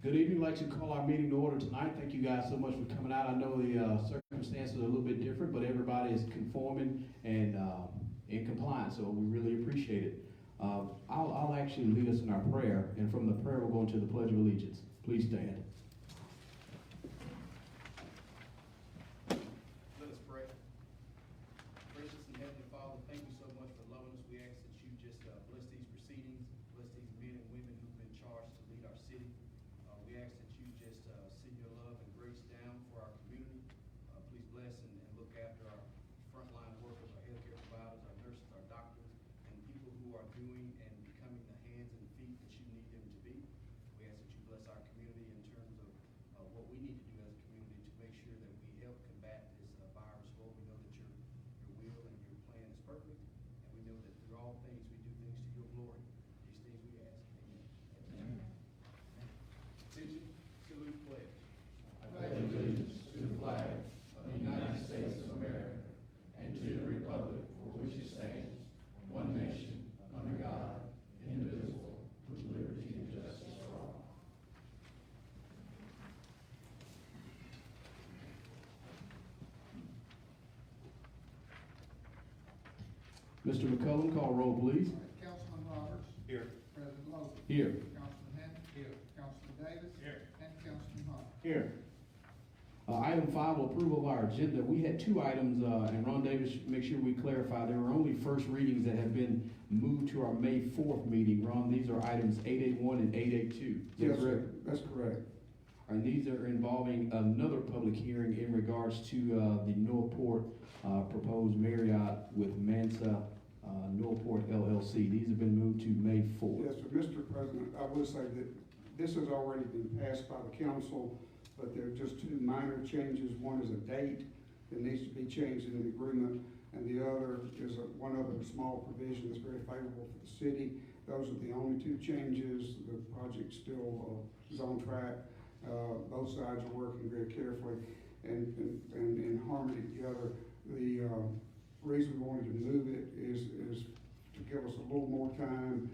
Good evening. I'd like to call our meeting to order tonight. Thank you guys so much for coming out. I know the circumstances are a little bit different, but everybody is conforming and in compliance, so we really appreciate it. I'll actually lead us in our prayer, and from the prayer we'll go into the Pledge of Allegiance. Please stand. Let us pray. Gracious and Heavenly Father, thank you so much for loving us. We ask that you just bless these proceedings, bless these men and women who've been charged to lead our city. We ask that you just send your love and grace down for our community. Please bless and look after our frontline workers, our healthcare providers, our nurses, our doctors, and people who are doing and becoming the hands and feet that you need them to be. We ask that you bless our community in terms of what we need to do as a community to make sure that we help combat this virus. Lord, we know that your will and your plan is perfect, and we know that through all things we do things to your glory. These things we ask. Amen. Attention, salute, pledge. I pledge allegiance to the flag of the United States of America and to the republic for which it stands, one nation, under God, indivisible, with liberty and justice for all. Mr. McCullum, call roll, please. Councilman Roberts. Here. President Logan. Here. Councilman Hinton. Here. Councilman Davis. Here. And Councilman Hall. Here. Item 5, approval of our agenda. We had 2 items, and Ron Davis, make sure we clarify, there were only first readings that have been moved to our May 4th meeting. Ron, these are items 881 and 882. Yes, sir. That's correct. And these are involving another public hearing in regards to the Northport proposed Marriott with Mansa Northport LLC. These have been moved to May 4th. Yes, sir. Mr. President, I will say that this has already been passed by the council, but there are just 2 minor changes. One is a date that needs to be changed in the agreement, and the other is one other small provision that's very favorable for the city. Those are the only 2 changes. The project still is on track. Both sides are working very carefully and in harmony together. The reason we wanted to move it is to give us a little more time,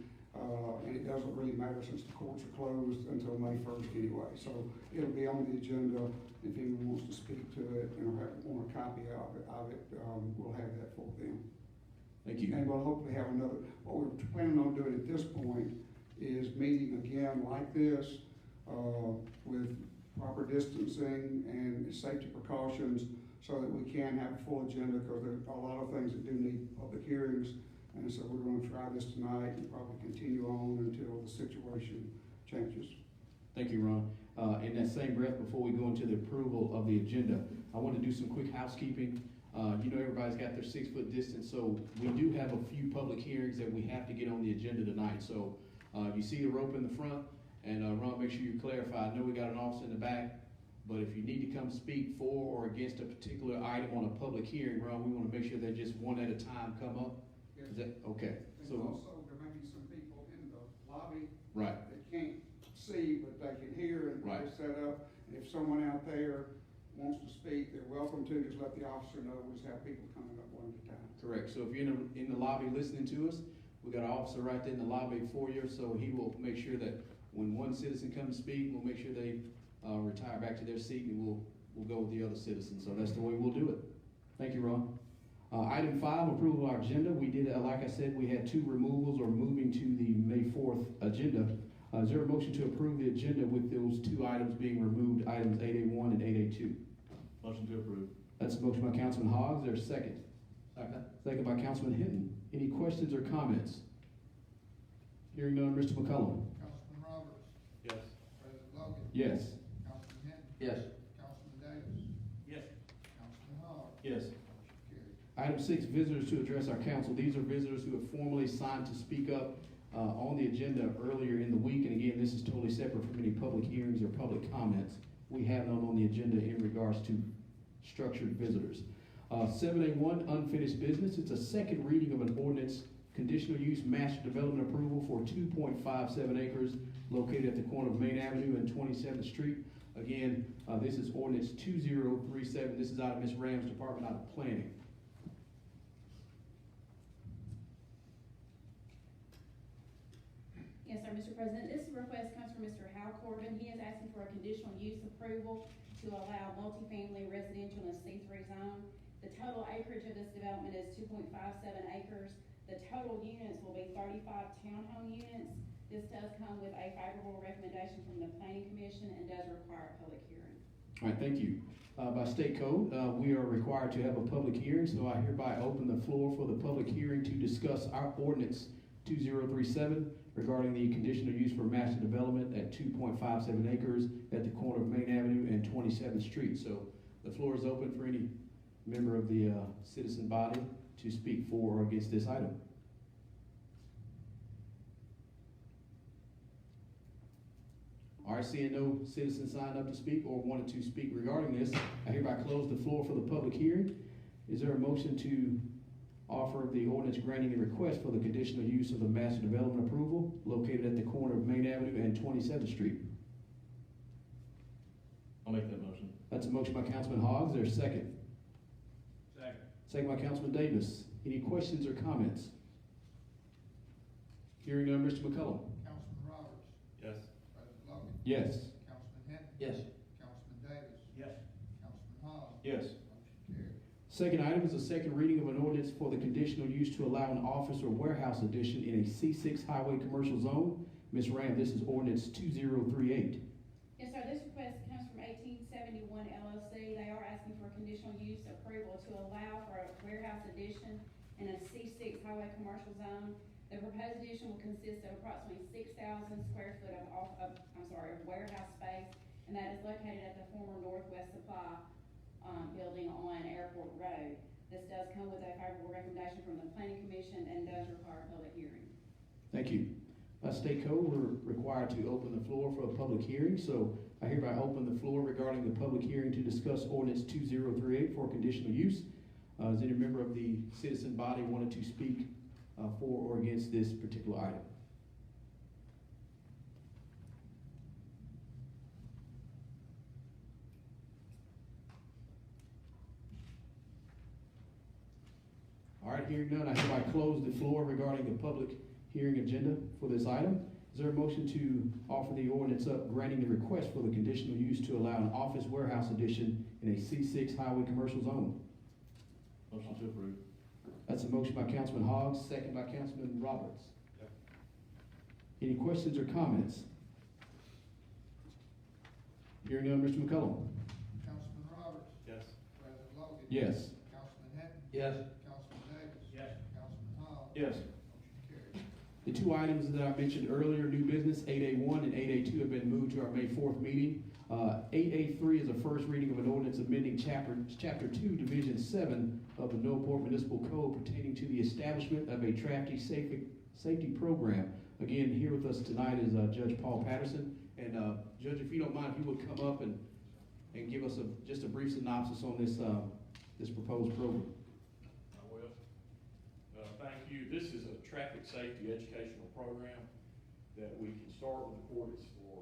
and it doesn't really matter since the courts are closed until May 1st anyway. So it'll be on the agenda. If anyone wants to speak to it and want a copy of it, we'll have that for them. Thank you. And we'll hopefully have another. What we're planning on doing at this point is meeting again like this with proper distancing and safety precautions so that we can have a full agenda, because there are a lot of things that do need public hearings. And so we're going to try this tonight and probably continue on until the situation changes. Thank you, Ron. In that same breath, before we go into the approval of the agenda, I want to do some quick housekeeping. You know, everybody's got their 6-foot distance, so we do have a few public hearings that we have to get on the agenda tonight. So you see the rope in the front, and Ron, make sure you clarify. I know we got an officer in the back, but if you need to come speak for or against a particular item on a public hearing, Ron, we want to make sure that just one at a time come up. Yes. Is that okay? And So also, there may be some people in the lobby right. that can't see, but they can hear, and Right. they're set up. And if someone out there wants to speak, they're welcome to. Just let the officer know. We just have people coming up one at a time. Correct. So if you're in the lobby listening to us, we got an officer right there in the lobby for you, so he will make sure that when one citizen comes to speak, we'll make sure they retire back to their seat, and we'll go with the other citizens. So that's the way we'll do it. Thank you, Ron. Item 5, approval of our agenda. We did, like I said, we had 2 removals or moving to the May 4th agenda. Is there a motion to approve the agenda with those 2 items being removed, items 881 and 882? Motion to approve. That's a motion by Councilman Hogg. Is there a second? Second. Second by Councilman Hinton. Any questions or comments? Hearing none, Mr. McCullum. Councilman Roberts. Yes. President Logan. Yes. Councilman Hinton. Yes. Councilman Davis. Yes. Councilman Hall. Yes. Motion carried. Item 6, visitors to address our council. These are visitors who have formally signed to speak up on the agenda earlier in the week. And again, this is totally separate from any public hearings or public comments. We have none on the agenda in regards to structured visitors. 7A1, unfinished business. It's a second reading of an ordinance, conditional use master development approval for 2.57 acres located at the corner of Main Avenue and 27th Street. Again, this is ordinance 2037. This is out of Ms. Ram's department, out of planning. Yes, sir, Mr. President, this request comes from Mr. Hal Corbin. He is asking for a conditional use approval to allow multifamily residential in a C3 zone. The total acreage of this development is 2.57 acres. The total units will be 35 townhome units. This does come with a favorable recommendation from the Planning Commission and does require a public hearing. All right, thank you. By state code, we are required to have a public hearing, so I hereby open the floor for the public hearing to discuss our ordinance 2037 regarding the conditional use for master development at 2.57 acres at the corner of Main Avenue and 27th Street. So the floor is open for any member of the citizen body to speak for or against this item. All right, seeing no citizens signed up to speak or wanted to speak regarding this, I hereby close the floor for the public hearing. Is there a motion to offer the ordinance granting the request for the conditional use of the master development approval located at the corner of Main Avenue and 27th Street? I'll make that motion. That's a motion by Councilman Hogg. Is there a second? Second. Second by Councilman Davis. Any questions or comments? Hearing none, Mr. McCullum. Councilman Roberts, Yes. President Logan, Yes. Councilman Hinton. Yes. Councilman Davis, Yes. Councilman Hogg. Yes. Motion carried. Second item is a second reading of an ordinance for the conditional use to allow an office or warehouse addition in a C6 highway commercial zone. Ms. Ram, this is ordinance 2038. Yes, sir, this request comes from 1871 LLC. They are asking for conditional use approval to allow for a warehouse addition in a C6 highway commercial zone. The proposed addition will consist of approximately 6,000 square foot of warehouse space, and that is located at the former Northwest Supply building on Airport Road. This does come with a favorable recommendation from the Planning Commission and does require a public hearing. Thank you. By state code, we're required to open the floor for a public hearing, so I hereby open the floor regarding the public hearing to discuss ordinance 2038 for conditional use. Does any member of the citizen body wanted to speak for or against this particular item? All right, hearing none, I hereby close the floor regarding the public hearing agenda for this item. Is there a motion to offer the ordinance up granting the request for the conditional use to allow an office warehouse addition in a C6 highway commercial zone? Motion to approve. That's a motion by Councilman Hogg, second by Councilman Roberts. Yep. Any questions or comments? Hearing none, Mr. McCullum. Councilman Roberts, Yes. President Logan. Yes. Councilman Hinton. Yes. Councilman Davis. Yes. Councilman Hogg. Yes. Motion carried. The two items that I mentioned earlier, new business, 8A1 and 8A2, have been moved to our May 4th meeting. 8A3 is a first reading of an ordinance amending Chapter 2, Division 7 of the Northport Municipal Code pertaining to the establishment of a traffic safety program. Again, here with us tonight is Judge Paul Patterson. And Judge, if you don't mind, if you would come up and give us just a brief synopsis on this proposed program. I will. Thank you. This is a traffic safety educational program that we can start with the court. It's for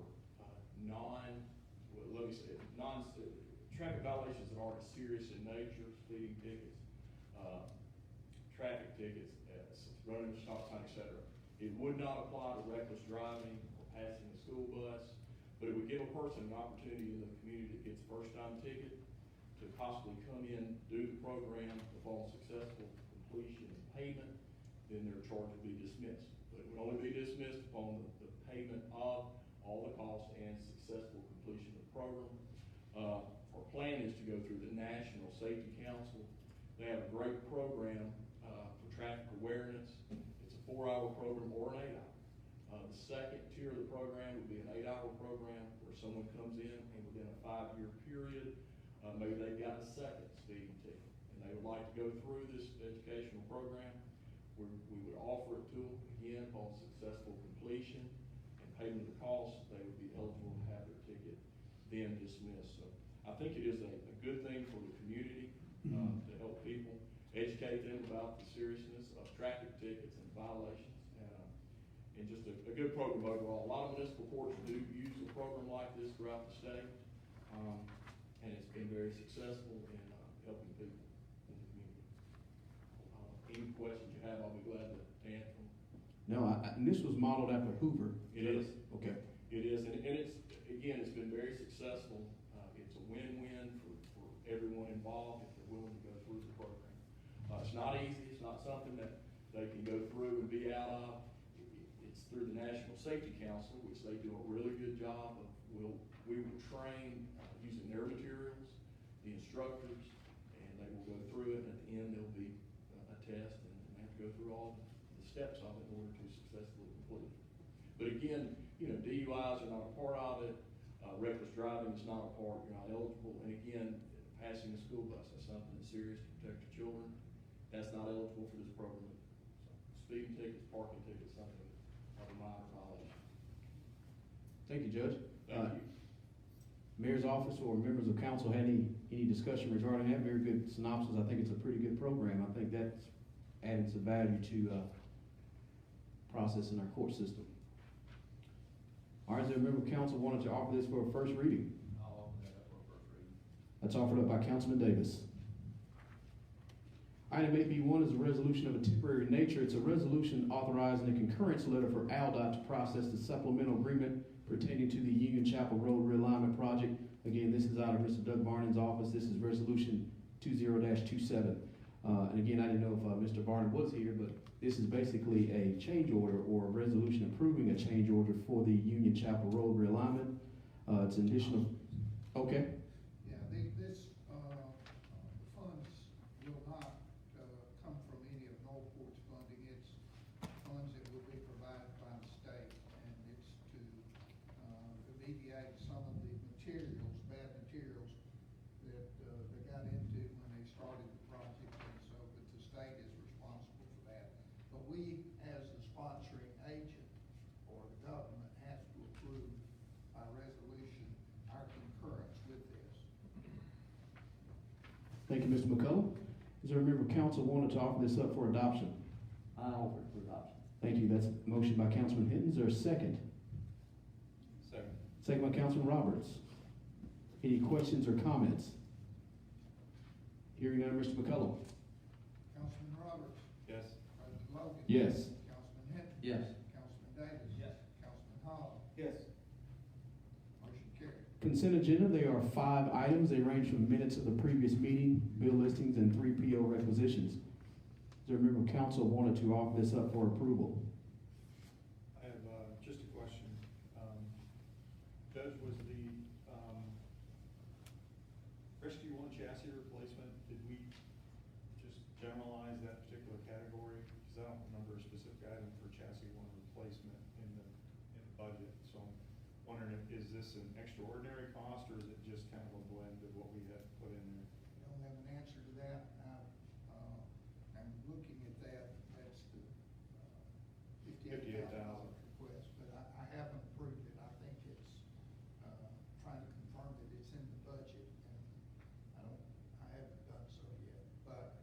traffic violations that aren't serious in nature, speeding tickets, traffic tickets, running a stop sign, etc. It would not apply to reckless driving or passing a school bus, but it would give a person an opportunity in the community that gets a first-time ticket to possibly come in, do the program. Upon successful completion and payment, then their charge would be dismissed. But it would only be dismissed upon the payment of all the costs and successful completion of the program. Our plan is to go through the National Safety Council. They have a great program for traffic awareness. It's a 4-hour program or an 8-hour. The second tier of the program would be an 8-hour program where someone comes in and within a 5-year period, maybe they've got a second speeding ticket and they would like to go through this educational program. We would offer it to them again upon successful completion and payment of the costs. They would be eligible to have their ticket then dismissed. So I think it is a good thing for the community to help people, educate them about the seriousness of traffic tickets and violations, and just a good program overall. A lot of municipal courts do use a program like this throughout the state, and it's been very successful in helping people in the community. Any questions you have, I'll be glad to answer them. No, and this was modeled after Hoover. It is. Okay. It is, and it's, again, it's been very successful. It's a win-win for everyone involved if they're willing to go through the program. It's not easy, it's not something that they can go through and be out of. It's through the National Safety Council, which they do a really good job of. We will train using their materials, the instructors, and they will go through it, and at the end, there'll be a test, and they have to go through all the steps of it in order to successfully complete it. But again, you know, DUIs are not a part of it, reckless driving is not a part, you're not eligible, and again, passing a school bus, that's something that's serious to protect your children, that's not eligible for this program. So, speeding tickets, parking tickets, something of a minor violation. Thank you, Judge. Thank you. Mayor's office or members of council had any discussion regarding that? Very good synopsis. I think it's a pretty good program. I think that's added some value to process in our court system. All right, is there a member of council wanted to offer this for a first reading? I'll open that up for a first reading. That's offered up by Councilman Davis. Item 8B1 is a resolution of a temporary nature. It's a resolution authorizing a concurrence letter for ALDOT to process the supplemental agreement pertaining to the Union Chapel Road realignment project. Again, this is out of Mr. Doug Barnon's office. This is resolution 20-27. And again, I didn't know if Mr. Barnon was here, but this is basically a change order or a resolution approving a change order for the Union Chapel Road realignment. It's an additional, okay. Yeah, this, the funds will not, come from any of Northport's funding. It's funds that will be provided by the state, and it's to, alleviate some of the materials, bad materials that, they got into when they started the project, and so, but the state is responsible for that. But we, as the sponsoring agent, or the government, has to approve by resolution our concurrence with this. Thank you, Mr. McCullough. Is there a member of council wanted to offer this up for adoption? I offer it for adoption. Thank you. That's a motion by Councilman Hinton. Is there a second? Second. Second by Councilman Roberts. Any questions or comments? Hearing none, Mr. McCullough. Councilman Roberts. Yes. President Logan. Yes. Councilman Hinton. Yes. Councilman Davis. Yes. Councilman Hall. Yes. Motion carried. Consent agenda, there are 5 items. They range from minutes of the previous meeting, bill listings, and 3 PO requisitions. Is there a member of council wanted to offer this up for approval? I have, just a question. Judge, was the, rescue one chassis replacement, did we just generalize that particular category? Because I don't remember a specific item for chassis one replacement in the budget. So I'm wondering, is this an extraordinary cost, or is it just kind of a blend of what we had put in there? I don't have an answer to that. I'm looking at that, that's the, $58,000 request, but I haven't approved it. I think it's, trying to confirm that it's in the budget, and I haven't done so yet, but,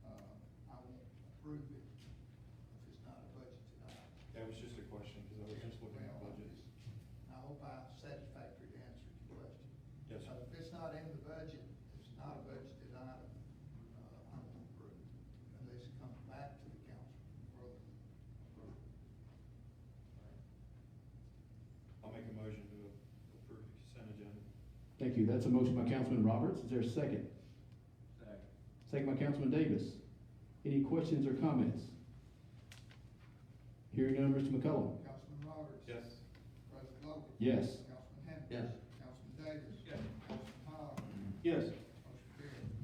I won't approve it if it's not a budgeted item. That was just a question, because I was just looking at Well, budgets. I hope I satisfactorily answered your question. Yes, sir. If it's not in the budget, it's not a budgeted item, I won't approve it unless it comes back to the council for further approval. I'll make a motion to approve the consent agenda. Thank you. That's a motion by Councilman Roberts. Is there a second? Second. Second by Councilman Davis. Any questions or comments? Hearing none, Mr. McCullough. Councilman Roberts. Yes. President Logan. Yes. Councilman Hinton. Yes. Councilman Davis. Yes. Councilman Hall. Yes. Motion carried.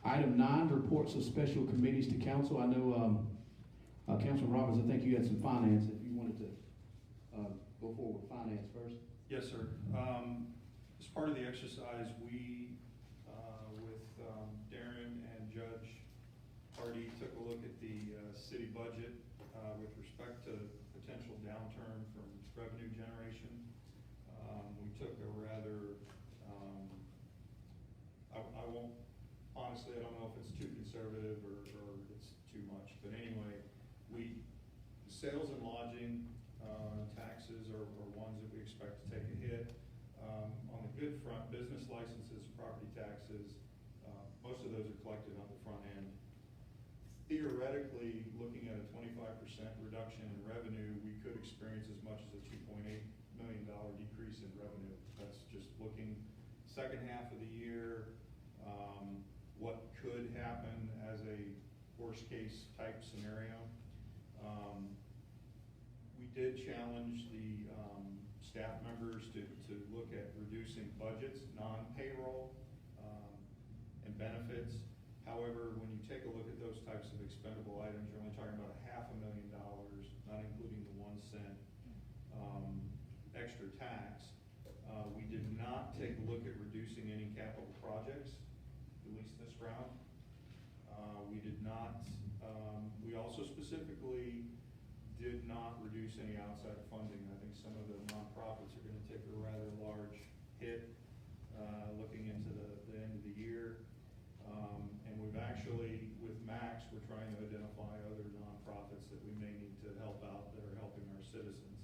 Item 9, reports of special committees to council. I know, Councilman Roberts, I think you had some finance, if you wanted to, go forward with finance first. Yes, sir. As part of the exercise, we, with Darren and Judge Hardy, took a look at the city budget with respect to potential downturn from revenue generation. We took a rather, I won't, honestly, I don't know if it's too conservative or it's too much, but anyway, sales and lodging taxes are ones that we expect to take a hit. On the good front, business licenses, property taxes, most of those are collected on the front end. theoretically, looking at a 25% reduction in revenue, we could experience as much as a $2.8 million decrease in revenue. That's just looking second half of the year, what could happen as a worst case type scenario. We did challenge the staff members to look at reducing budgets, non-payroll, and benefits. However, when you take a look at those types of expendable items, you're only talking about $500,000, not including the 1 cent extra tax. We did not take a look at reducing any capital projects, at least this round. We did not, we also specifically did not reduce any outside funding. I think some of the nonprofits are going to take a rather large hit looking into the end of the year. And we've actually, with Max, we're trying to identify other nonprofits that we may need to help out that are helping our citizens.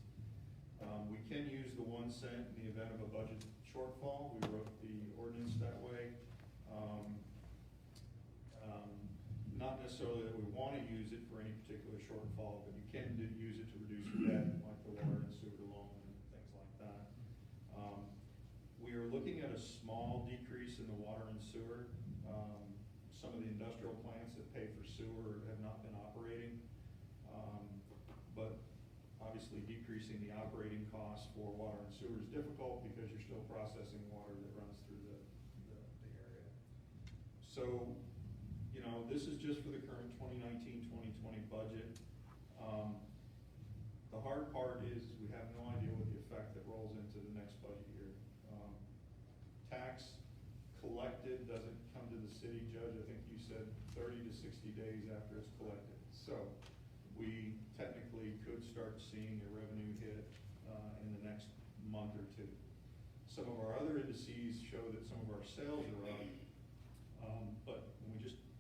We can use the 1 cent in the event of a budget shortfall. We wrote the ordinance that way. Not necessarily that we want to use it for any particular shortfall, but you can use it to reduce debt, like the water and sewer loan and things like that. We are looking at a small decrease in the water and sewer. Some of the industrial plants that pay for sewer have not been operating. But obviously decreasing the operating costs for water and sewer is difficult because you're still processing water that runs through the area. So, you know, this is just for the current 2019-2020 budget. The hard part is we have no idea what the effect that rolls into the next budget year. Tax collected doesn't come to the city, Judge, I think you said 30 to 60 days after it's collected. So we technically could start seeing a revenue hit in the next month or two. Some of our other indices show that some of our sales are up, but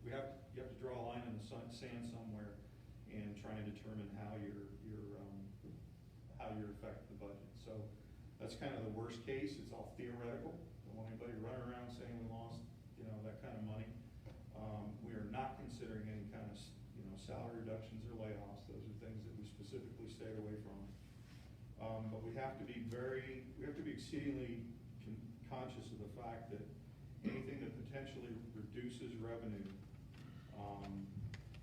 you have to draw a line in the sand somewhere and try and determine how you're affect the budget. So that's kind of the worst case. It's all theoretical. Don't want anybody running around saying we lost, you know, that kind of money. We are not considering any kind of, you know, salary reductions or layoffs. Those are things that we specifically stayed away from. But we have to be exceedingly conscious of the fact that anything that potentially reduces revenue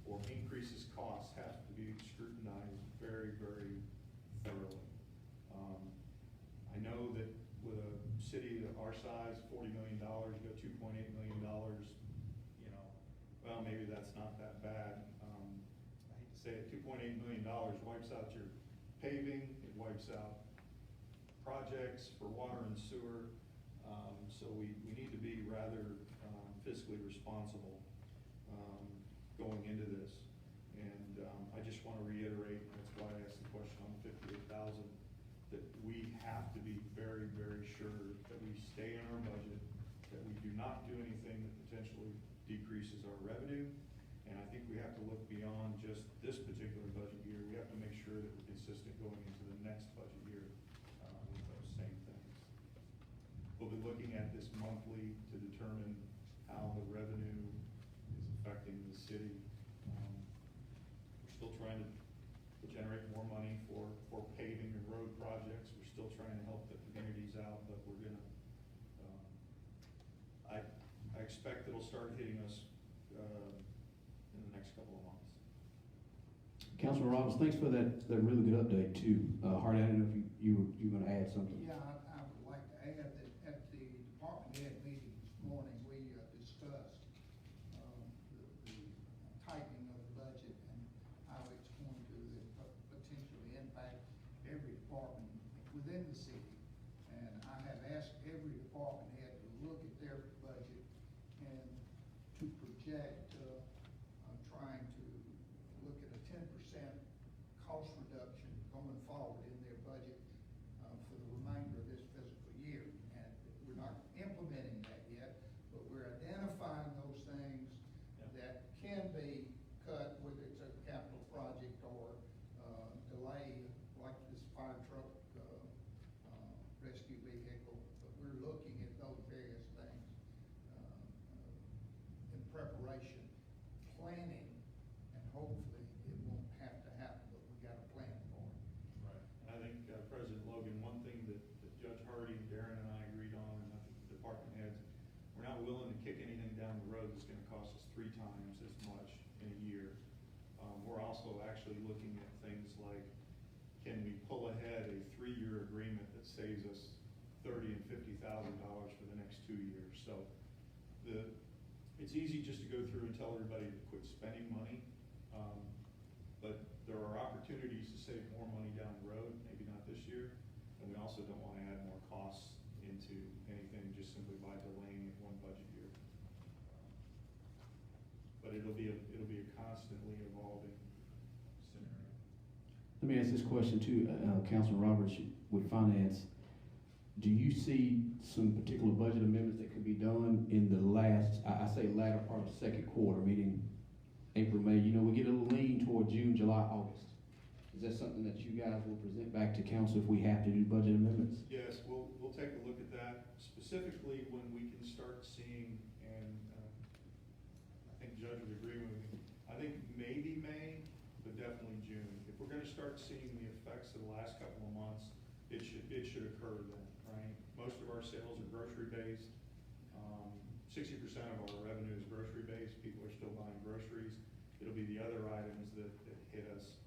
or increases costs has to be scrutinized very, very thoroughly. I know that with a city of our size, $40 million, you got $2.8 million, you know, well, maybe that's not that bad. I hate to say it, $2.8 million wipes out your paving, it wipes out projects for water and sewer. So we need to be rather fiscally responsible going into this. And I just want to reiterate, that's why I asked the question on the 58,000, that we have to be very, very sure that we stay in our budget, that we do not do anything that potentially decreases our revenue. And I think we have to look beyond just this particular budget year. We have to make sure that we're consistent going into the next budget year with those same things. We'll be looking at this monthly to determine how the revenue is affecting the city. We're still trying to generate more money for paving and road projects. We're still trying to help the communities out, but we're gonna, I expect it'll start hitting us in the next couple of months. Councilman Robbins, thanks for that really good update too. Hardy, I don't know if you were going to add something. Yeah, I would like to add that at the department head meeting this morning, we discussed the tightening of the budget and how it's going to potentially impact every department within the city. And I have asked every department head to look at their budget and to project, trying to look at a 10% cost reduction going forward in their budget for the remainder of this fiscal year. And we're not implementing that yet, but we're identifying those things that can be cut, whether it's a capital project or delay, like this fire truck rescue vehicle. But we're looking at those various things in preparation, planning, cost us 3 times as much in a year. We're also actually looking at things like, can we pull ahead a 3-year agreement that saves us $30,000 and $50,000 for the next 2 years? So it's easy just to go through and tell everybody to quit spending money, but there are opportunities to save more money down the road, maybe not this year, and we also don't want to add more costs into anything just simply by delaying it one budget year. But it'll be a constantly evolving scenario. Let me ask this question too, Councilman Roberts, with finance. Do you see some particular budget amendments that could be done in the last, I say latter part of the second quarter, meaning April, May? You know, we get a little lean toward June, July, August. Is that something that you guys will present back to council if we have to do budget amendments? Yes, we'll take a look at that, specifically when we can start seeing, and I think Judge would agree with me, I think maybe May, but definitely June. If we're gonna start seeing the effects of the last couple of months, it should occur then, right? Most of our sales are grocery based. 60% of our revenue is grocery based. People are still buying groceries. It'll be the other items that hit us.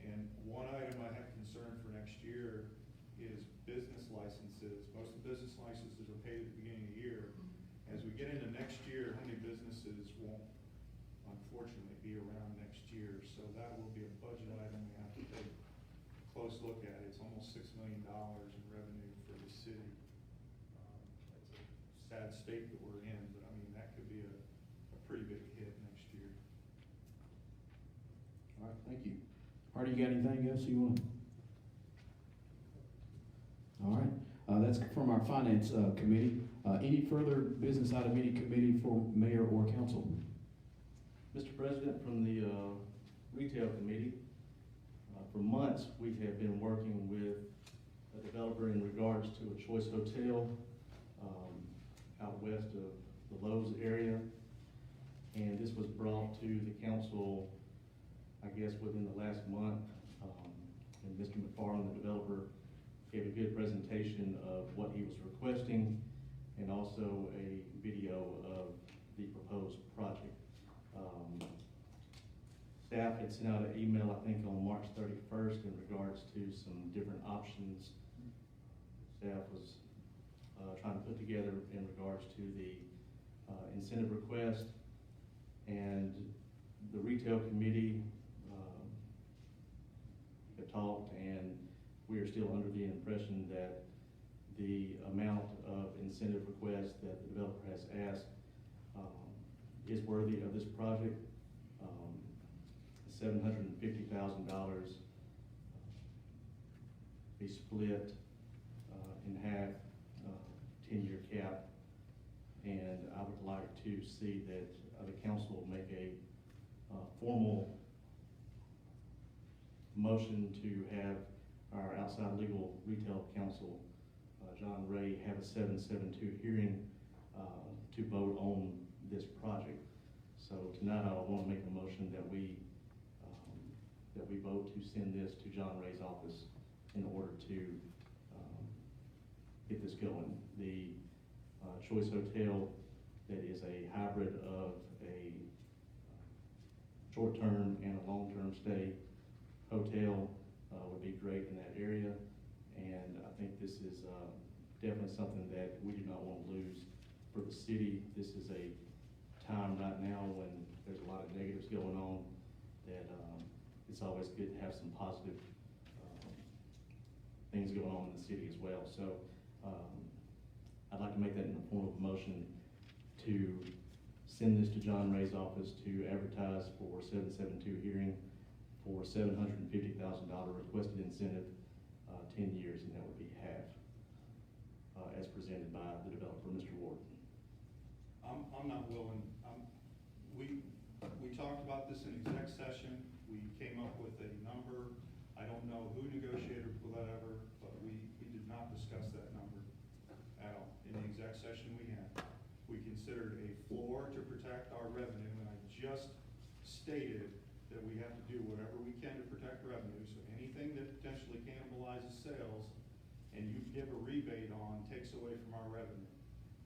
And one item I have concern for next year is business licenses. Most of the business licenses are paid at the beginning of the year. As we get into next year, how many businesses won't unfortunately be around next year? So that will be a budget item we have to take a close look at. It's almost $6 million in revenue for the city. It's a sad state that we're in, but I mean, that could be a pretty big hit next year. All right, thank you. Artie, you got anything else you want? All right, that's from our finance committee. Any further business out of any committee for mayor or council? Mr. President, from the retail committee, for months we have been working with a developer in regards to a Choice Hotel out west of the Lowe's area. And this was brought to the council, I guess, within the last month. And Mr. McFarland, the developer, gave a good presentation of what he was requesting and also a video of the proposed project. Staff had sent out an email, I think, on March 31st in regards to some different options staff was trying to put together in regards to the incentive request. And the retail committee have talked, and we are still under the impression that the amount of incentive request that the developer has asked is worthy of this project. $750,000 be split in half, 10-year cap, and I would like to see that the council make a formal motion to have our outside legal retail counsel, John Ray, have a 772 hearing to vote on this project. So tonight I want to make a motion that we vote to send this to John Ray's office in order to get this going. The Choice Hotel, that is a hybrid of a short-term and a long-term stay hotel, would be great in that area. And I think this is definitely something that we do not want to lose for the city. This is a time right now when there's a lot of negatives going on that it's always good to have some positive things going on in the city as well. So I'd like to make that in the form of a motion to send this to John Ray's office to advertise for 772 hearing for $750,000 requested incentive, 10 years, and that would be half, as presented by the developer, Mr. Ward. I'm not willing. We talked about this in exec session. We came up with a number. I don't know who negotiated whatever, but we did not discuss that number at all. In the exec session we had, we considered a floor to protect our revenue, and I just stated that we have to do whatever we can to protect revenue. So anything that potentially cannibalizes sales and you give a rebate on takes away from our revenue.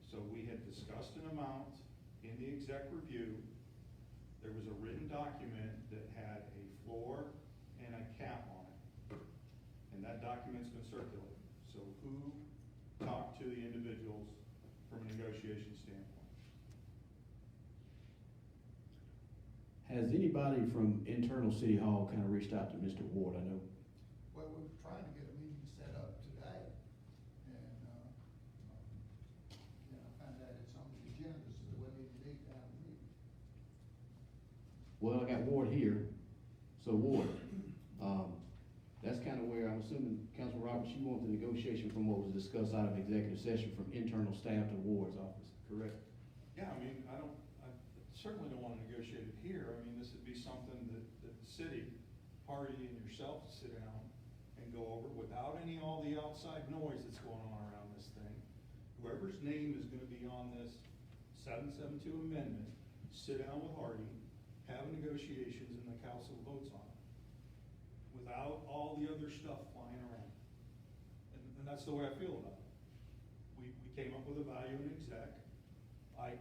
So we had discussed an amount in the exec review There was a written document that had a floor and a cap on it. And that document's been circulated. So who talked to the individuals from a negotiation standpoint? Has anybody from internal City Hall kind of reached out to Mr. Ward? I know. Well, we're trying to get a meeting set up today, and, I found out it's on the agenda, so we need to have a meeting. Well, I got Ward here, so Ward, that's kind of where I'm assuming, Councilman Roberts, you want the negotiation from what was discussed out of executive session from internal staff to Ward's office, correct? Yeah, I mean, I certainly don't want to negotiate it here. I mean, this would be something that the city, party and yourself sit down and go over without all the outside noise that's going on around this thing. Whoever's name is gonna be on this 772 amendment, sit down with Hardy, have negotiations, and the council votes on it. Without all the other stuff flying around. And that's the way I feel about it. We came up with a value in exec. I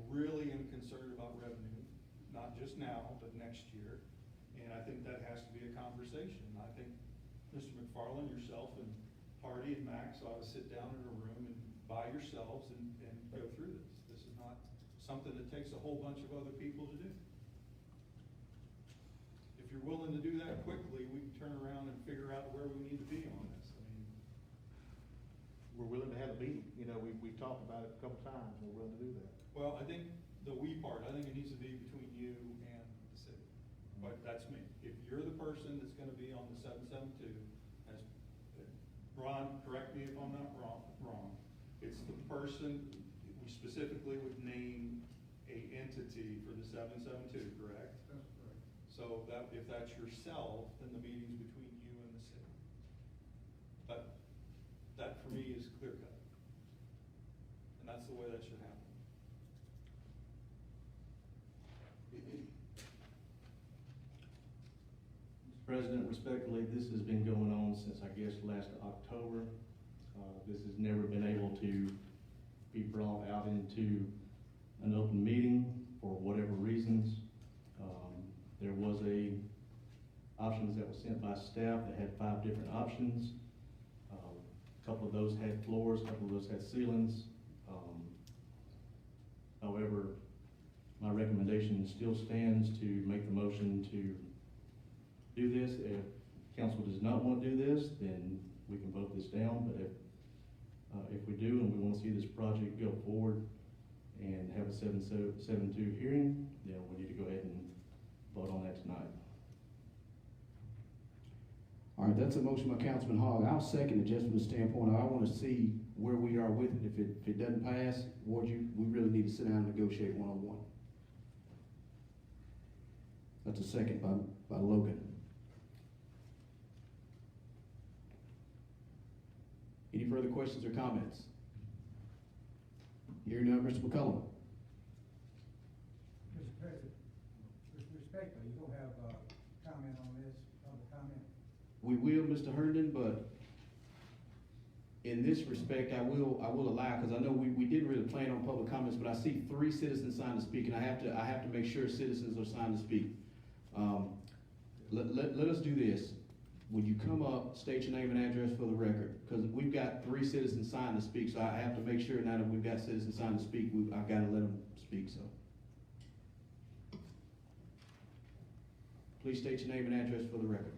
really am concerned about revenue, not just now, but next year. And I think that has to be a conversation. I think Mr. McFarland, yourself, and Hardy and Max ought to sit down in a room and by yourselves and go through this. This is not something that takes a whole bunch of other people to do. If you're willing to do that quickly, we can turn around and figure out where we need to be on this. I mean, We're willing to have a meeting, we talked about it a couple times, we're willing to do that. well, I think the we part, I think it needs to be between you and the city. But that's me. If you're the person that's gonna be on the 772, as Ron, correct me if I'm not wrong, it's the person, we specifically would name a entity for the 772, correct? That's correct. So if that's yourself, then the meeting's between you and the city. That for me is clear cut. And that's the way that should happen. Mr. President, respectfully, this has been going on since, I guess, last October. This has never been able to be brought out into an open meeting for whatever reasons. There was options that were sent by staff that had 5 different options. A couple of those had floors, a couple of those had ceilings. However, my recommendation still stands to make the motion to do this. If council does not want to do this, then we can vote this down, but if we do and we want to see this project go forward and have a 772 hearing, then we need to go ahead and vote on that tonight. All right, that's a motion by Councilman Hogg. I'll second it just from the standpoint, I want to see where we are with it. If it doesn't pass, Ward, we really need to sit down and negotiate one-on-one. That's a second by Logan. Any further questions or comments? Hearing none, Mr. McCullum. Mr. President, respectfully, you don't have a comment on this, public comment? We will, Mr. Herndon, but in this respect, I will allow, because I know we didn't really plan on public comments, but I see 3 citizens signed to speak, and I have to make sure citizens are signed to speak. Let us do this. Would you come up, state your name and address for the record? Because we've got 3 citizens signed to speak, so I have to make sure now that we've got citizens signed to speak, I've got to let them speak, so. Please state your name and address for the record.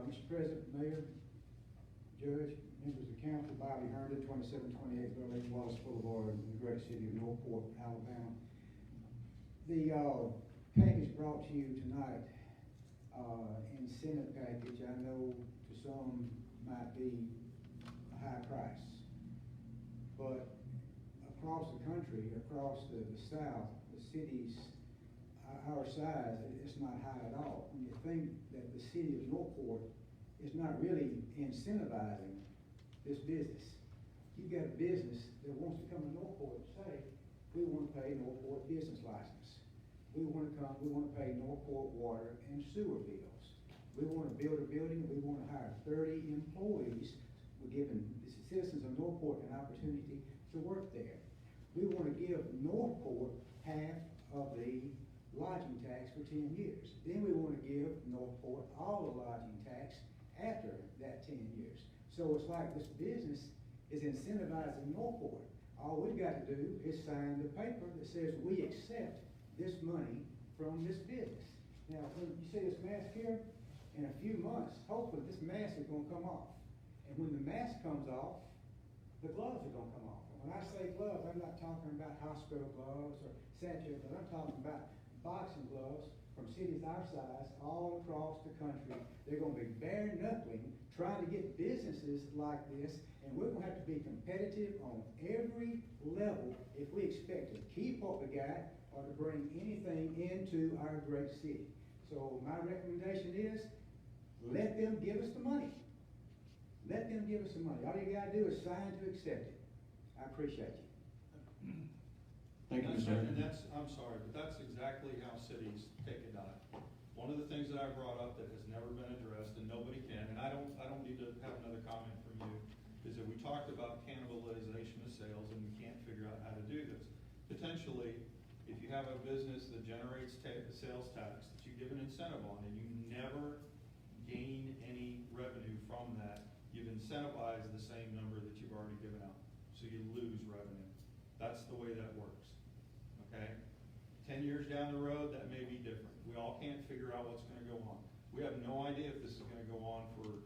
Mr. President, Mayor, Judge, members of the council, Bobby Herndon, 2728 Earl H. Wallace Boulevard in the great city of Northport, Alabama. The package brought to you tonight, incentive package, I know to some might be a high price. But across the country, across the South, the cities our size, it's not high at all. When you think that the city of Northport is not really incentivizing this business. You've got a business that wants to come to Northport and say, we want to pay Northport business license. We want to pay Northport water and sewer bills. We want to build a building, we want to hire 30 employees. We're giving the citizens of Northport an opportunity to work there. We want to give Northport half 10 years. Then we want to give Northport all the lodging tax after that 10 years. So it's like this business is incentivizing Northport. All we've got to do is sign the paper that says we accept this money from this business. Now, when you see this mask here, in a few months, hopefully this mask is going to come off. And when the mask comes off, the gloves are going to come off. And when I say gloves, I'm not talking about hospital gloves or sanitary gloves. I'm talking about boxing gloves from cities our size all across the country. They're going to be bare knuckling, trying to get businesses like this, and we're going to have to be competitive on every level if we expect to keep what we got or to bring anything into our great city. So my recommendation is, let them give us the money. Let them give us the money. All you gotta do is sign to accept it. I appreciate you. Thank you, Mr. And that's, I'm sorry, but that's exactly how cities take a dive. One of the things that I brought up that has never been addressed, and nobody can, and I don't need to have another comment from you, is that we talked about cannibalization of sales, and we can't figure out how to do this. Potentially, if you have a business that generates sales tax that you give an incentive on, and you never gain any revenue from that, you've incentivized the same number that you've already given out. So you lose revenue. That's the way that works. Okay? 10 years down the road, that may be different. We all can't figure out what's going to go on. We have no idea if this is going to go on for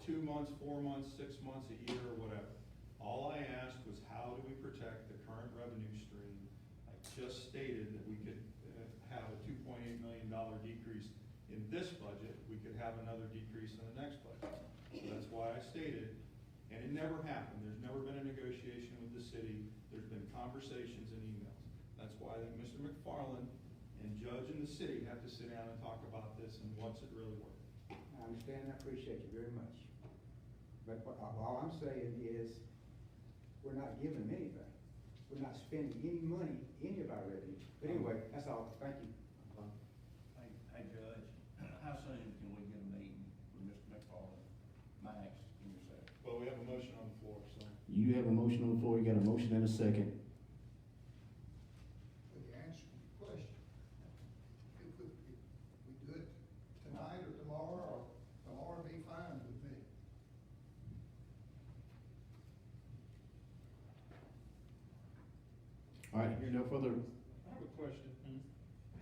2 months, 4 months, 6 months, a year, or whatever. All I asked was, how do we protect the current revenue stream? I just stated that we could have a $2.8 million decrease in this budget. We could have another decrease in the next budget. So that's why I stated, and it never happened. There's never been a negotiation with the city. There's been conversations and emails. That's why I think Mr. McFarland and Judge and the city have to sit down and talk about this and what's it really worth. I understand and I appreciate you very much. But all I'm saying is, we're not giving them anything. We're not spending any money, any of our revenue. But anyway, that's all. Thank you. Hey, Judge, how soon can we get a meeting with Mr. McFarland, Max, and yourself? Well, we have a motion on the floor, so. You have a motion on the floor, you got a motion and a second. Would you answer the question? If we do it tonight or tomorrow would be fine with me. All right, here no further. I have a question.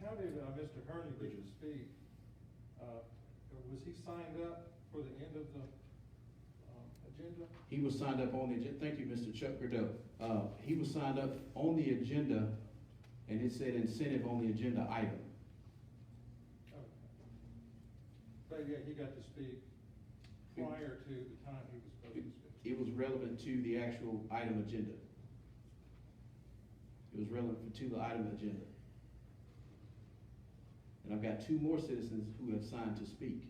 How did Mr. Hurley get to speak? Was he signed up for the end of the agenda? He was signed up on the agenda. Thank you, Mr. Chuck Riddell. He was signed up on the agenda, and it said incentive on the agenda item. Okay. But yeah, he got to speak prior to the time he was supposed to speak. It was relevant to the actual item agenda. It was relevant to the item agenda. And I've got 2 more citizens who have signed to speak.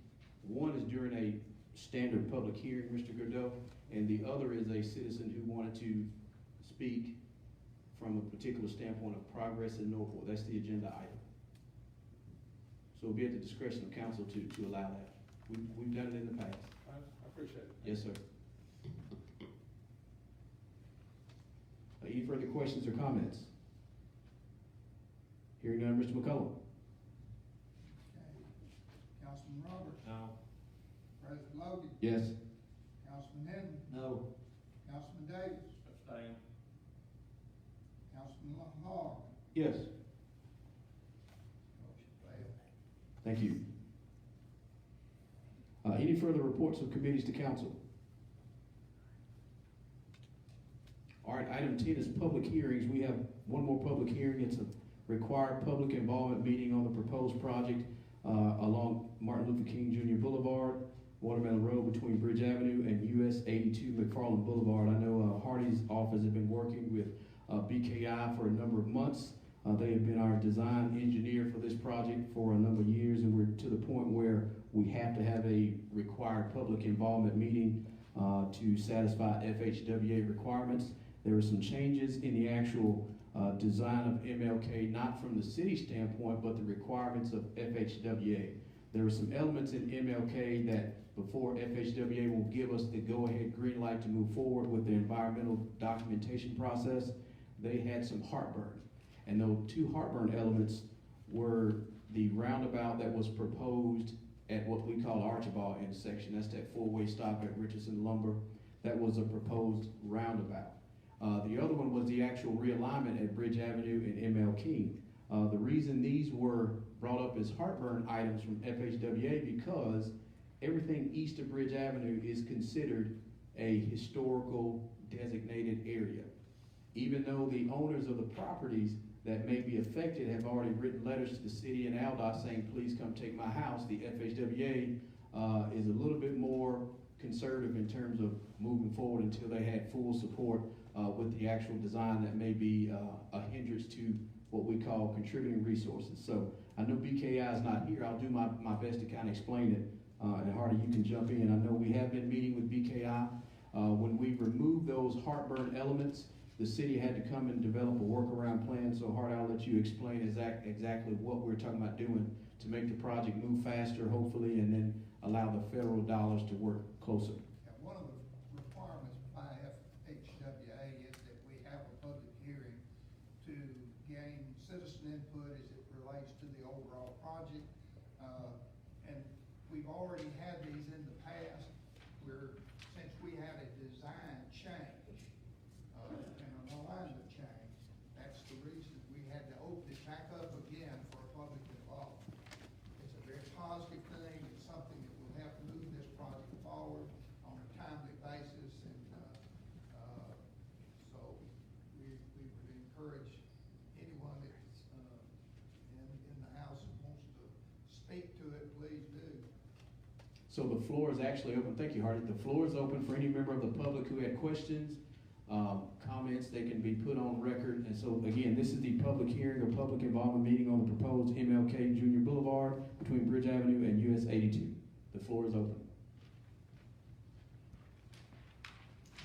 One is during a standard public hearing, Mr. Godot, and the other is a citizen who wanted to speak from a particular standpoint of progress in Northport. That's the agenda item. So it'll be at the discretion of council to allow that. We've done it in the past. I appreciate it. Yes, sir. Any further questions or comments? Hearing none, Mr. McCullough. Councilman Roberts. No. President Logan. Yes. Councilman Hinton. No. Councilman Davis. Abstain. Councilman Hall. Yes. Motion failed. Thank you. Any further reports of committees to council? All right, item 10 is public hearings. We have one more public hearing. It's a required public involvement meeting on the proposed project along Martin Luther King Jr. Boulevard, Watermelon Road between Bridge Avenue and US 82 McFarland Boulevard. I know Hardy's office has been working with BKI for a number of months. They have been our design engineer for this project for a number of years, and we're to the point where we have to have a required public involvement meeting to satisfy FHWA requirements. There are some changes in the actual design of MLK, not from the city standpoint, but the requirements of FHWA. There are some elements in MLK that before FHWA will give us the go-ahead green light to move forward with the environmental documentation process, they had some heartburn. And those 2 heartburn elements were the roundabout that was proposed at what we call Archibald intersection, that's that four-way stop at Richardson Lumber, that was a proposed roundabout. The other one was the actual realignment at Bridge Avenue and ML King. The reason these were brought up as heartburn items from FHWA because everything east of Bridge Avenue is considered a historical designated area. Even though the owners of the properties that may be affected have already written letters to the city and ALDOT saying, please come take my house, the FHWA is a little bit more conservative in terms of moving forward until they had full support with the actual design that may be a hindrance to what we call contributing resources. So I know BKI is not here. I'll do my best to kind of explain it. And Hardy, you can jump in. I know we have been meeting with BKI. When we removed those heartburn elements, the city had to come and develop a workaround plan. So Hardy, I'll let you explain exactly what we're talking about doing to make the project move faster, hopefully, and then allow the federal dollars to work closer. Yeah, one of the requirements by FHWA is that we have a public hearing to gain citizen input as it relates to the overall project. And we've already had these in the past where, since we had a design change, and an alignment change, that's the reason we had to open it back up again for public involvement. It's a very positive thing. It's something that will help move this project forward on a timely basis, and so we would encourage anyone that's in the House who wants to speak to it, please do. So the floor is actually open. Thank you, Hardy. The floor is open for any member of the public who had questions, comments. They can be put on record. And so again, this is the public hearing or public involvement meeting on the proposed MLK Junior Boulevard between Bridge Avenue and US 82. The floor is open.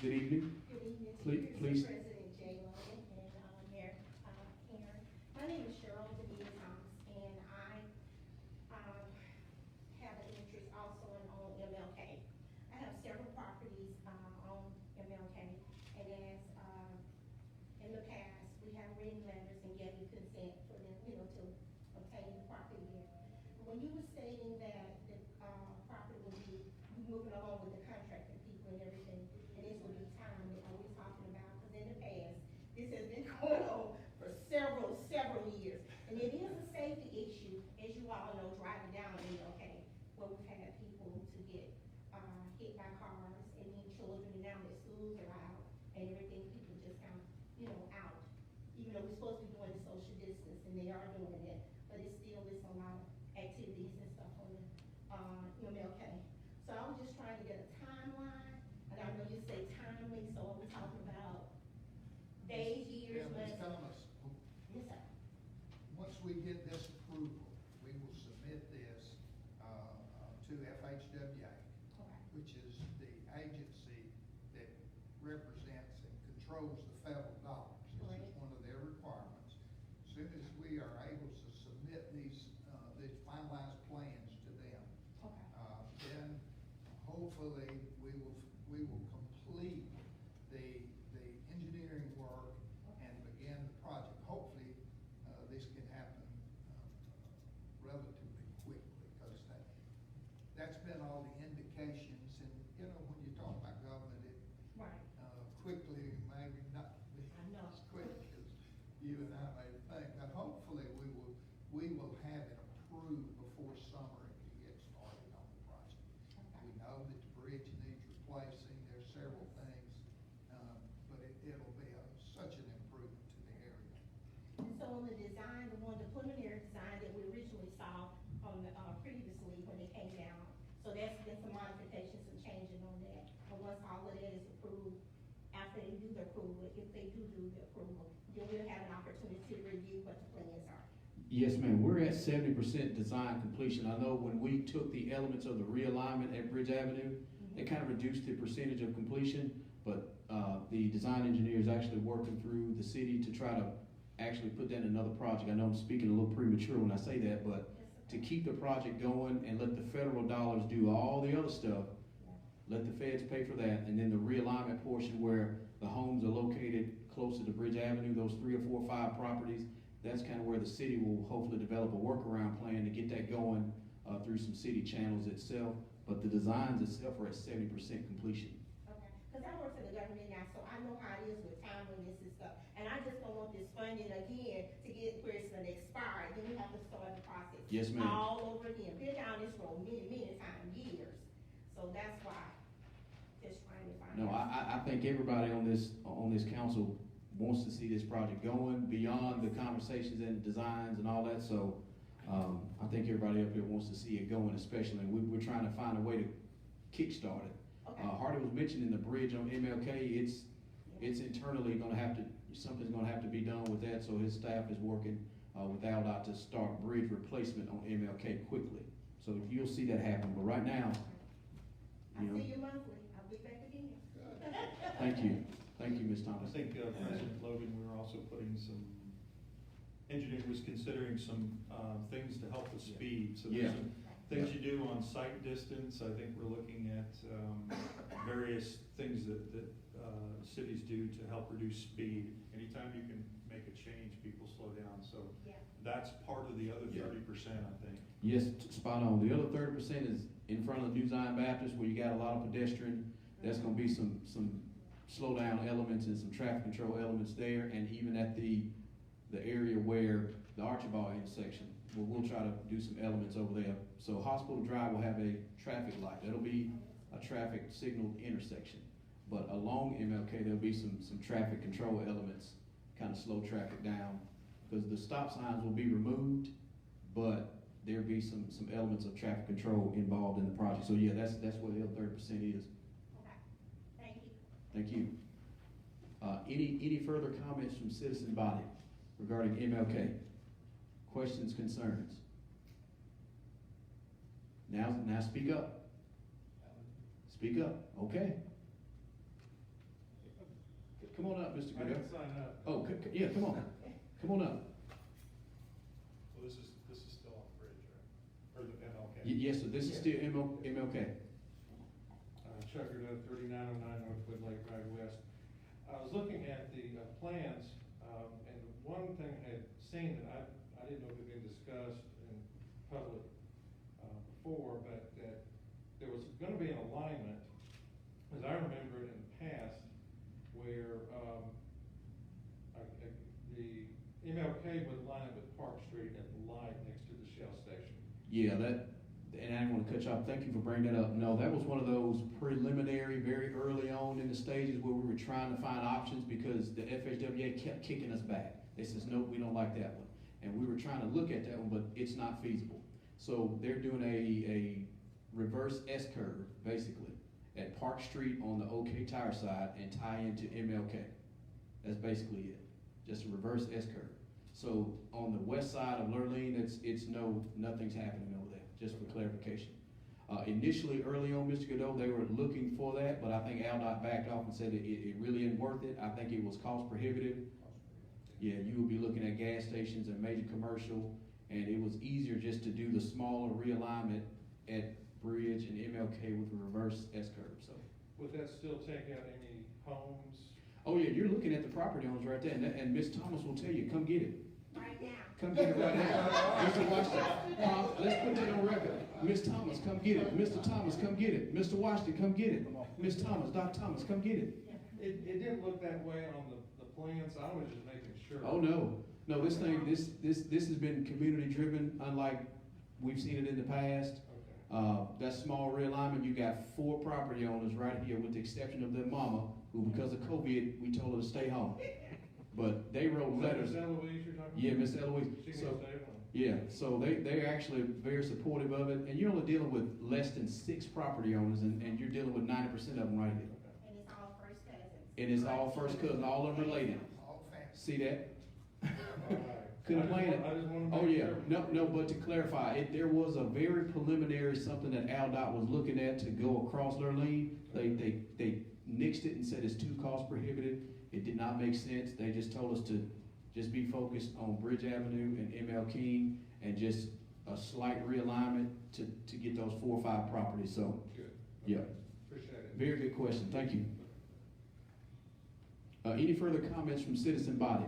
Good evening. Good evening. Please. President J. Logan and Mayor Karen. My name is Cheryl Davida Thomas, and I have an interest also in on MLK. I have several properties on MLK, and as in the past, we have written letters and given consent for them, to obtain the property here. When you were stating that the property would be moving along with the contracting people and everything, and this would be time that we're talking about, because in the past, this has been going on for several years. And it is a safety issue, as you all know, driving down MLK, where we've had people to get hit by cars, and then children, and now their schools are out, and everything, people just kind of, out. Even though we're supposed to be doing the social distance, and they are doing it, but it's still, there's a lot of activities and stuff on the MLK. So I was just trying to get a timeline, and I know you say timely, so are we talking about days, years, Yeah, Ms. months? Thomas, Yes, sir. once we get this approval, we will submit this to FHWA, Okay. which is the agency that represents and controls the federal dollars. This is Correct. one of their requirements. As soon as we are able to submit these finalized plans to them, Okay. then hopefully we will complete the engineering work and begin the project. Hopefully, this can happen relatively quickly, because that's been all the indications. And, when you talk about government, Right. quickly maybe not be I know. as quick as you and I may think, but hopefully we will have it approved before summer and can get started on the project. Okay. We know that the bridge needs replacing. There's several things, but it'll be such an improvement to the area. And so on the design, the preliminary design that we originally saw on the, previously when it came down, so that's been some modifications, some changing on that. And once all of that is approved, after they do the approval, if they do the approval, then we'll have an opportunity to review what the plans are. Yes, ma'am. We're at 70% design completion. I know when we took the elements of the realignment at Bridge Avenue, it kind of reduced the percentage of completion, but the design engineer is actually working through the city to try to actually put that in another project. I know I'm speaking a little premature when I say that, but to keep the project going and let the federal dollars do all the other stuff, let the feds pay for that, and then the realignment portion where the homes are located closer to Bridge Avenue, those 3 or 4 or 5 properties, that's kind of where the city will hopefully develop a workaround plan to get that going, through some city channels itself. But the designs itself are at 70% completion. Okay, because I work for the government now, so I know how it is with time limits and stuff. And I just don't want this funding again to get where it's gonna expire, then we have to start the process. Yes, ma'am. All over again, been down this road many times, years. So that's why, just trying to find No, out. I think everybody on this council wants to see this project going beyond the conversations and designs and all that, so, I think everybody up here wants to see it going, especially, and we're trying to find a way to kickstart it. Okay. Hardy was mentioning the bridge on MLK, it's internally gonna have to, something's gonna have to be done with that, so his staff is working, with ALDOT to start bridge replacement on MLK quickly. So you'll see that happen, but right now, I you know, see you monthly, I'll be back again. thank you, Ms. I Thomas. think, President Logan, we were also putting some, engineer was considering some, things to help with speed. So Yeah. there's some things you do on site distance. I think we're looking at, various things that cities do to help reduce speed. Anytime you can make a change, people slow down. So Yeah. that's part of the other Yeah. 30%, I think. Yes, spot on. The other 30% is in front of the New Zion Baptist, where you got a lot of pedestrian. There's gonna be some slow down elements and some traffic control elements there, and even at the area where the Archibald intersection, where we'll try to do some elements over there. So Hospital Drive will have a traffic light. That'll be a traffic signaled intersection. But along MLK, there'll be some traffic control elements, kind of slow traffic down, because the stop signs will be removed, but there'll be some elements of traffic control involved in the project. So yeah, that's where the other 30% is. Okay, thank you. Thank you. Any further comments from citizen body regarding MLK? Questions, concerns? Now speak up. Speak up, okay. Come on up, Mr. I Goodell. didn't sign up. Oh, yeah, come on. Come on up. Well, this is still on the bridge, right? Or the MLK? Yes, sir, this is still MLK. Chuck Goodell, 3909 Northwood Lake Drive West. I was looking at the plans, and one thing I had seen that I didn't know if it had been discussed in public before, but that there was gonna be an alignment, as I remember it in the past, where the MLK would line up with Park Street at the light next to the Shell station. Yeah, and I didn't want to cut you off, thank you for bringing that up. No, that was one of those preliminary, very early on in the stages where we were trying to find options because the FHWA kept kicking us back. They says, no, we don't like that one. And we were trying to look at that one, but it's not feasible. So they're doing a reverse S-curve, basically, at Park Street on the OK Tire side and tie into MLK. That's basically it, just a reverse S-curve. So on the west side of Lurleen, nothing's happening over there, just for clarification. Initially, early on, Mr. Godot, they were looking for that, but I think ALDOT backed off and said it really isn't worth it. I think it was cost prohibitive. Yeah, you would be looking at gas stations and major commercial, and it was easier just to do the smaller realignment at Bridge and MLK with a reverse S-curve, so. Would that still take out any homes? Oh yeah, you're looking at the property owners right there, and Ms. Thomas will tell you, come get it. Right now. Come get it right now. Mr. Washington, let's put that on record. Ms. Thomas, come get it. Mr. Thomas, come get it. Mr. Washington, come get it. Ms. Thomas, Dr. Thomas, come get it. It didn't look that way on the plans, I was just making sure. Oh, no, this has been community driven, unlike we've seen it in the past. Okay. That small realignment, you got 4 property owners right here, with the exception of their mama, who because of COVID, we told her to stay home. But they wrote letters. Is that Ms. Eloise you're talking about? Yeah, Miss Eloise. She can So, stay home. yeah, so they're actually very supportive of it, and you're only dealing with less than 6 property owners, and you're dealing with 90% of them right here. And it's all first cousins. And it's all first cousin, all of them related. All family. See that? All right. Couldn't plan it. I just wanna make Oh, yeah, sure. no, but to clarify, there was a very preliminary, something that ALDOT was looking at to go across Lurleen. They nixed it and said it's too cost prohibitive. It did not make sense. They just told us to just be focused on Bridge Avenue and ML King, and just a slight realignment to get those 4 or 5 properties, so, Good. yeah. Appreciate it. Very good question, thank you. Any further comments from citizen body?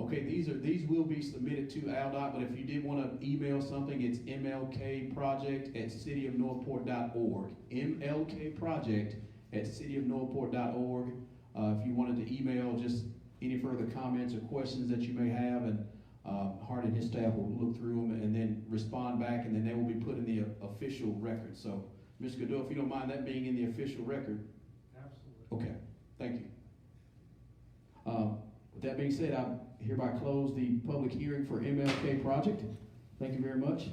Okay, these will be submitted to ALDOT, but if you did want to email something, it's mlkproject@cityofnorthport.org. mlkproject@cityofnorthport.org. If you wanted to email just any further comments or questions that you may have, and Hart and his staff will look through them and then respond back, and then they will be put in the official record. So, Mr. Goodell, if you don't mind that being in the official record. Absolutely. Okay, thank you. With that being said, I hereby close the public hearing for MLK project. Thank you very much.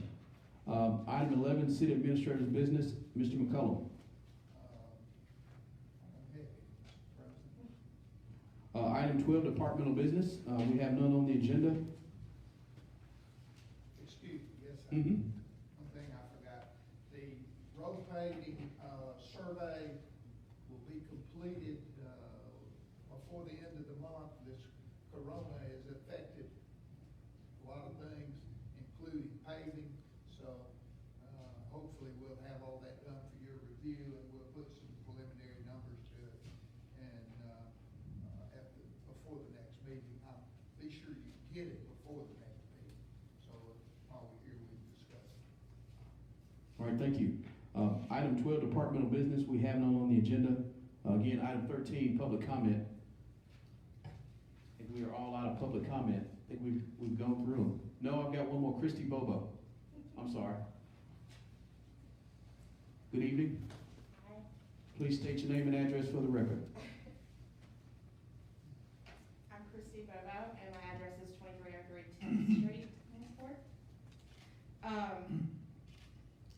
Item 11, City Administrator's Business, Mr. McCullum. Item 12, Departmental Business. We have none on the agenda. Excuse me, yes, sir. Mm-hmm. One thing I forgot, the road paving, survey will be completed, before the end of the month. This corona has affected a lot of things, including paving, so, hopefully we'll have all that done for your review, and we'll put some preliminary numbers to it. And, before the next meeting, be sure you get it before the next meeting, so while we're here, we can discuss it. All right, thank you. Item 12, Departmental Business. We have none on the agenda. Again, item 13, Public Comment. I think we are all out of public comment. I think we've gone through them. No, I've got one more. Christy Bobo. I'm sorry. Good evening. Hi. Please state your name and address for the record. I'm Christy Bobo, and my address is 2303 10th Street, Northport.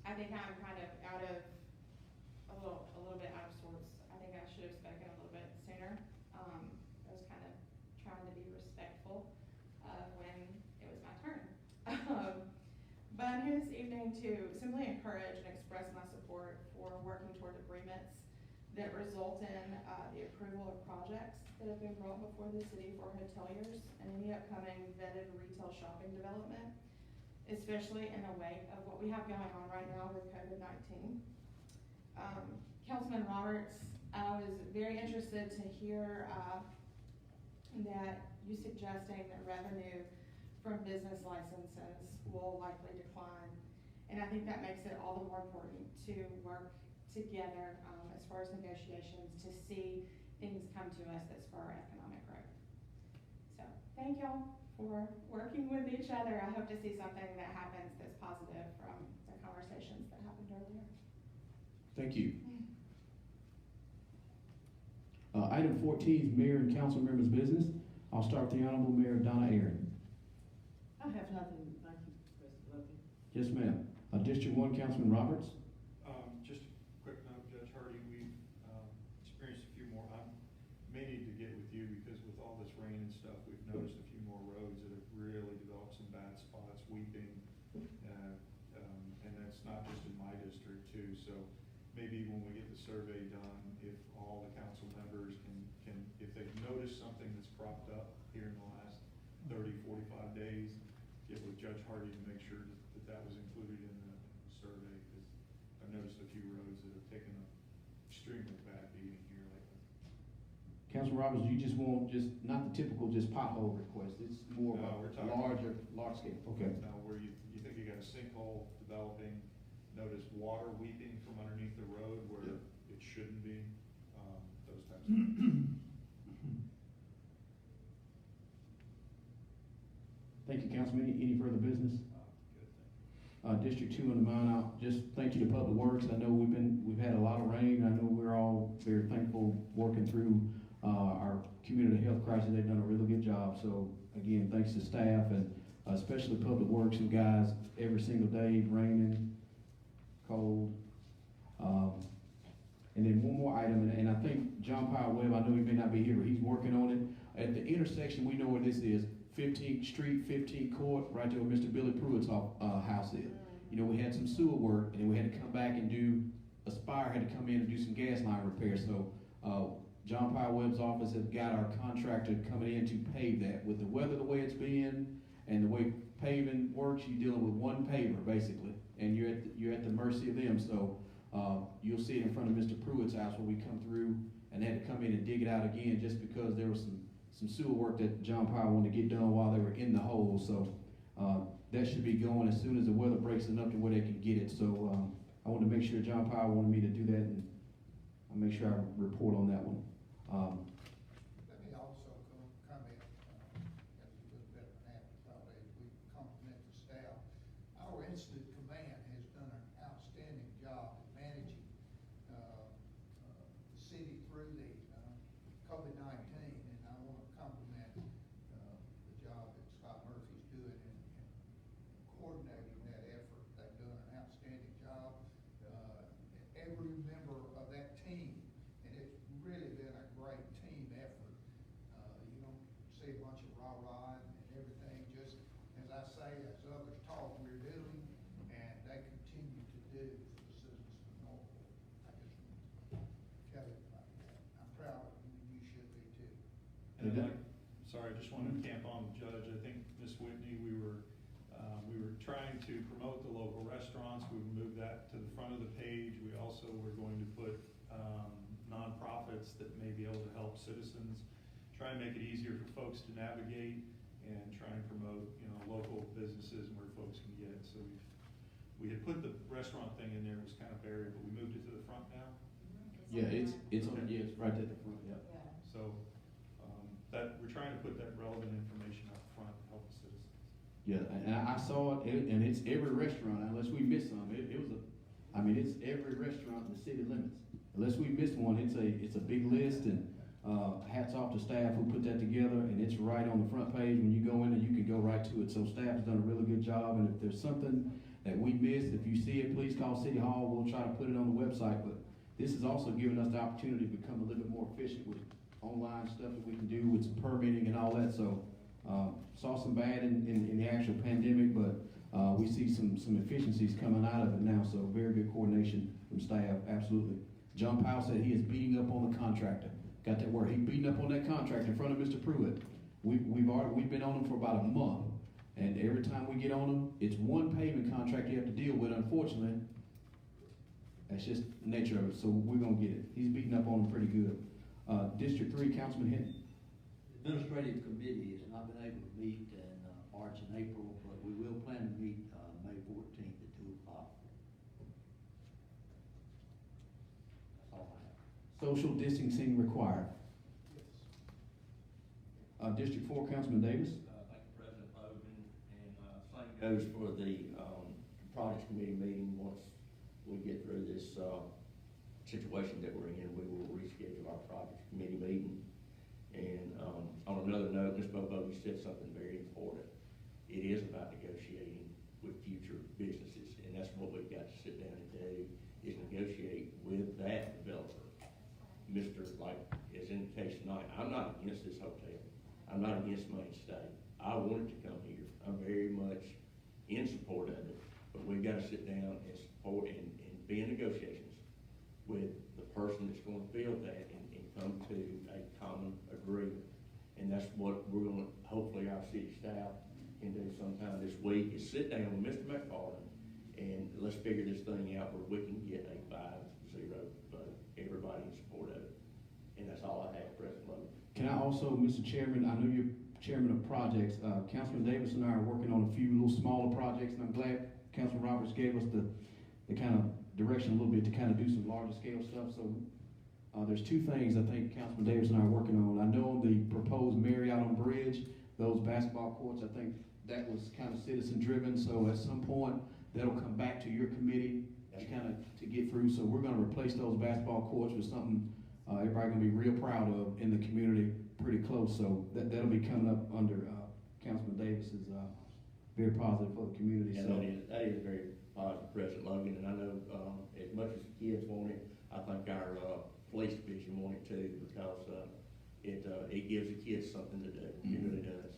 I think I'm kind of a little bit out of sorts. I think I should have spoken a little bit sooner. I was kind of trying to be respectful when it was my turn. But I'm here this evening to simply encourage and express my support for working toward agreements that result in the approval of projects that have been brought before the city for hoteliers and any upcoming vetted retail shopping development, especially in the wake of what we have going on right now with COVID-19. Councilman Roberts, I was very interested to hear that you suggesting that revenue from business licenses will likely decline. And I think that makes it all the more important to work together as far as negotiations to see things come to us that spur economic growth. So thank y'all for working with each other. I hope to see something that happens that's positive from the conversations that happened earlier. Thank you. Item 14 is Mayor and Council Members' Business. I'll start with the Honorable Mayor Donna Aaron. I have nothing, thank you, President Lopez. Yes, ma'am. District 1, Councilman Roberts. Just a quick note, Judge Hardy, we've experienced a few more. I may need to get with you because with all this rain and stuff, we've noticed a few more roads that have really developed some bad spots, weeping, and that's not just in my district too. So maybe when we get the survey done, if all the council members can if they've noticed something that's cropped up here in the last 30, 45 days, get with Judge Hardy to make sure that was included in the survey, because I've noticed a few roads that have taken an extremely bad beating here lately. Councilman Roberts, you just want not the typical pothole request. It's more of We're a talking large scale. Okay. Now, where you think you got a sinkhole developing, notice water weeping from underneath the road where it shouldn't be, those types of things. Thank you, Councilman. Any further business? Good thing. District 2 on the mind, I'll just thank you to Public Works. I know we've had a lot of rain. I know we're all very thankful working through our community health crisis. They've done a really good job. So again, thanks to staff and especially Public Works, who guys every single day, raining, cold. And then one more item, and I think John Powell Webb, I know he may not be here, but he's working on it. At the intersection, we know where this is. 15th Street, 15th Court, right there where Mr. Billy Pruitt's house is. You know, we had some sewer work, and then we had to come back and Aspire had to come in and do some gas line repair. So John Powell Webb's office has got our contractor coming in to pave that. With the weather the way it's been and the way paving works, you're dealing with one paver basically, and you're at the mercy of them. So you'll see it in front of Mr. Pruitt's house where we come through and had to come in and dig it out again just because there was some sewer work that John Powell wanted to get done while they were in the hole, so, that should be going as soon as the weather breaks enough to where they can get it, so, I wanted to make sure John Powell wanted me to do that, and I'll make sure I report on that one. Let me also comment, as a little bit of an afterthought, as we compliment the staff. Our incident command has done an outstanding job in managing, the city through the, COVID-19, and I want to compliment, the job that Scott Murphy's doing in coordinating that effort. They've done an outstanding job. Every member of that team, and it's really been a great team effort. You don't see a bunch of rah-rah and everything, just as I say, as others talk, we're doing, and they continue to do for the citizens of Northport. I just want to tell everybody that. I'm proud of you, and you should be too. And I'd like, sorry, I just wanted to camp on the judge. I think, Ms. Whitney, we were trying to promote the local restaurants. We moved that to the front of the page. We also were going to put nonprofits that may be able to help citizens, try and make it easier for folks to navigate, and try and promote, local businesses and where folks can get it. So we had put the restaurant thing in there, it was kind of buried, but we moved it to the front now. Yeah, it's right at the front, yeah. So, that, we're trying to put that relevant information up front to help the citizens. Yeah, and I saw it, and it's every restaurant, unless we miss some, it's every restaurant in the city limits. Unless we miss one, it's a big list, and, hats off to staff who put that together, and it's right on the front page. When you go in there, you can go right to it, so staff has done a really good job, and if there's something that we missed, if you see it, please call City Hall, we'll try to put it on the website, but this is also giving us the opportunity to become a little bit more efficient with online stuff that we can do with some permitting and all that, so, saw some bad in the actual pandemic, but we see some efficiencies coming out of it now, so very good coordination from staff, absolutely. John Powell said he is beating up on the contractor. Got that word? He beating up on that contractor in front of Mr. Pruitt. We've been on him for about a month, and every time we get on him, it's one pavement contract you have to deal with. Unfortunately, that's just the nature of it. So we're gonna get it. He's beating up on him pretty good. District 3, Councilman Hinton. The administrative committee has not been able to meet in March and April, but we will plan to meet May 14th at 2 o'clock. That's all I have. Social distancing required. District 4, Councilman Davis. Thank you, President Logan, and same goes for the projects committee meeting. Once we get through this situation that we're in, we will reschedule our projects committee meeting. And on another note, Ms. Bobo, you said something very important. It is about negotiating with future businesses, and that's what we've got to sit down and do, is negotiate with that developer. Mr. Like, as in the case tonight, I'm not against this hotel. I'm not against Mainstay. I want it to come here. I'm very much in support of it, but we've got to sit down and support and be in negotiations with the person that's going to build that and come to a common agreement. And that's what we're going to, hopefully our city staff can do sometime this week, is sit down with Mr. McFarland and let's figure this thing out where we can get a 5-0 vote. Everybody in support of it. And that's all I have, President Logan. Can I also, Mr. Chairman, I know you're chairman of projects. Councilman Davis and I are working on a few little smaller projects, and I'm glad Councilman Roberts gave us the kind of direction a little bit to kind of do some larger scale stuff. So there's two things I think Councilman Davis and I are working on. I know the proposed Marriott on Bridge, those basketball courts, I think that was kind of citizen driven. So at some point, that'll come back to your committee to get through. So we're gonna replace those basketball courts with something everybody gonna be real proud of in the community, pretty close. So that'll be coming up under Councilman Davis's very positive for the community. Yeah, so that is very positive, President Logan, and I know as much as the kids want it, I think our police division want it too, because it gives the kids something to do. It really does.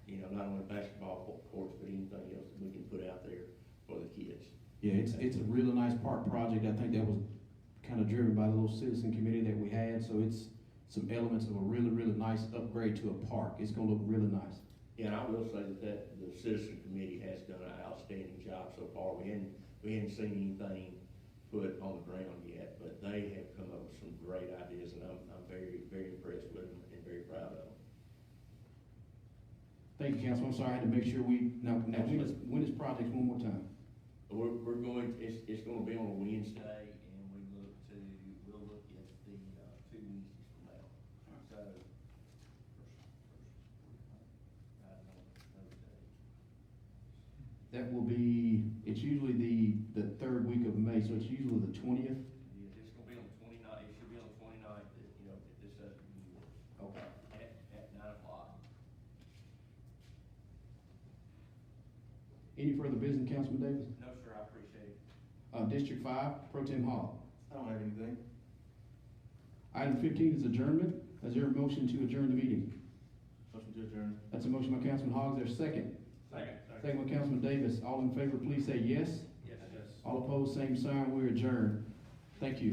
And not only basketball courts, but anything else that we can put out there for the kids. yeah, it's a really nice park project. I think that was kind of driven by the little citizen committee that we had. So it's some elements of a really, really nice upgrade to a park. It's gonna look really nice. Yeah, and I will say that the citizen committee has done an outstanding job so far. We hadn't seen anything put on the ground yet, but they have come up with some great ideas, and I'm very, very impressed with them and very proud of. Thank you, Councilman. I'm sorry, I had to make sure now, when is projects one more time? We're going, it's gonna be on a Wednesday, and we'll look at the, 2 Wednesdays from now. So, I don't know, Thursday. That will be, it's usually the third week of May, so it's usually the 20th. Yes, it's gonna be on the 29th, it should be on the 29th, if this doesn't do work. Okay. At 9 o'clock. Any further business, Councilman Davis? No, sir, I appreciate it. District 5, Pro Tem Hall. I don't have anything. Item 15 is adjournment. Is there a motion to adjourn the meeting? Motion to adjourn. That's a motion by Councilman Hogg. Is there a second? Second. Second by Councilman Davis. All in favor, please say yes. Yes. All opposed, same sign. We're adjourned. Thank you.